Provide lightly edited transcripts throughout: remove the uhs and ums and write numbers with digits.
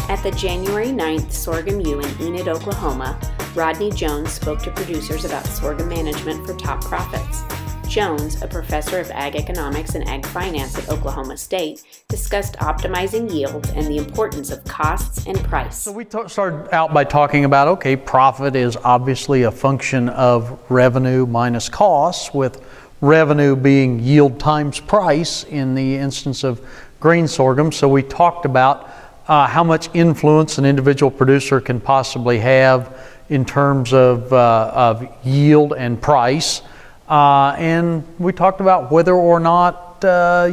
At the January 9th Sorghum U in Enid, Oklahoma, Rodney Jones spoke to producers about sorghum management for top profits. Jones, a professor of ag economics and ag finance at Oklahoma State, discussed optimizing yields and the importance of costs and price. So we started out by talking about, okay, profit is obviously a function of revenue minus costs, with revenue being yield times price in the instance of grain sorghum. So we talked about how much influence an individual producer can possibly have in terms of yield and price. And we talked about whether or not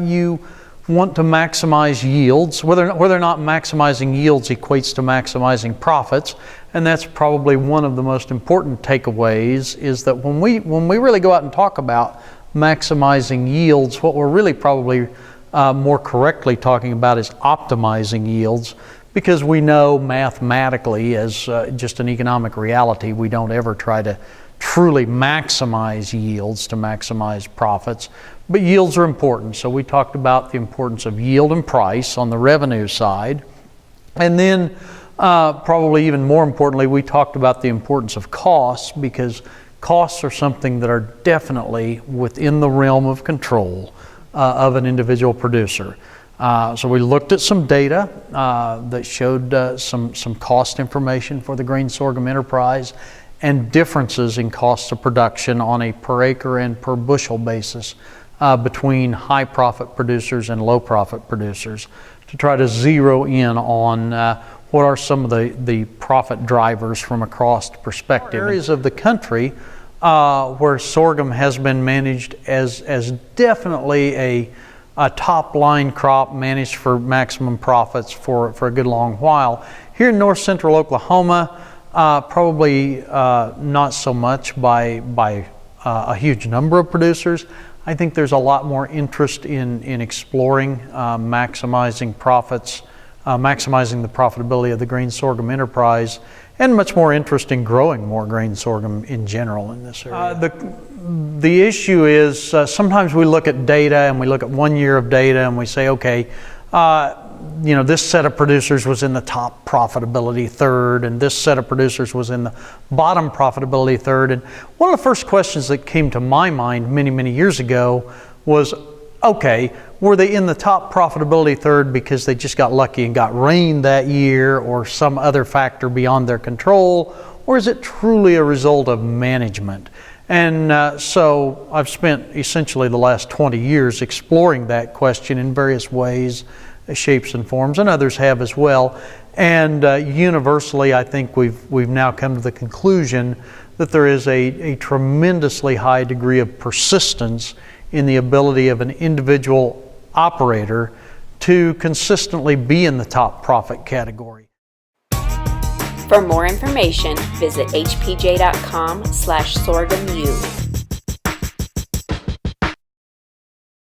you want to maximize yields, whether or not maximizing yields equates to maximizing profits. And that's probably one of the most important takeaways, is that when we really go out and talk about maximizing yields, what we're really probably more correctly talking about is optimizing yields, because we know mathematically, as just an economic reality, we don't ever try to truly maximize yields to maximize profits, but yields are important. So we talked about the importance of yield and price on the revenue side. And then probably even more importantly, we talked about the importance of costs, because costs are something that are definitely within the realm of control of an individual producer. So we looked at some data that showed some cost information for the grain sorghum enterprise, and differences in costs of production on a per acre and per bushel basis between high profit producers and low profit producers, to try to zero in on what are some of the profit drivers from a cost perspective. Areas of the country where sorghum has been managed as definitely a top line crop, managed for maximum profits for a good long while. Here in north central Oklahoma, probably not so much by a huge number of producers. I think there's a lot more interest in exploring maximizing profits, maximizing the profitability of the grain sorghum enterprise, and much more interest in growing more grain sorghum in general in this area. The issue is sometimes we look at data, and we look at 1 year of data, and we say, okay, this set of producers was in the top profitability third, and this set of producers was in the bottom profitability third. And one of the first questions that came to my mind many, many years ago was, okay, were they in the top profitability third because they just got lucky and got rain that year, or some other factor beyond their control, or is it truly a result of management? And so I've spent essentially the last 20 years exploring that question in various ways, shapes and forms, and others have as well. And universally, I think we've now come to the conclusion that there is a tremendously high degree of persistence in the ability of an individual operator to consistently be in the top profit category. For more information, visit hpj.com/sorghum U.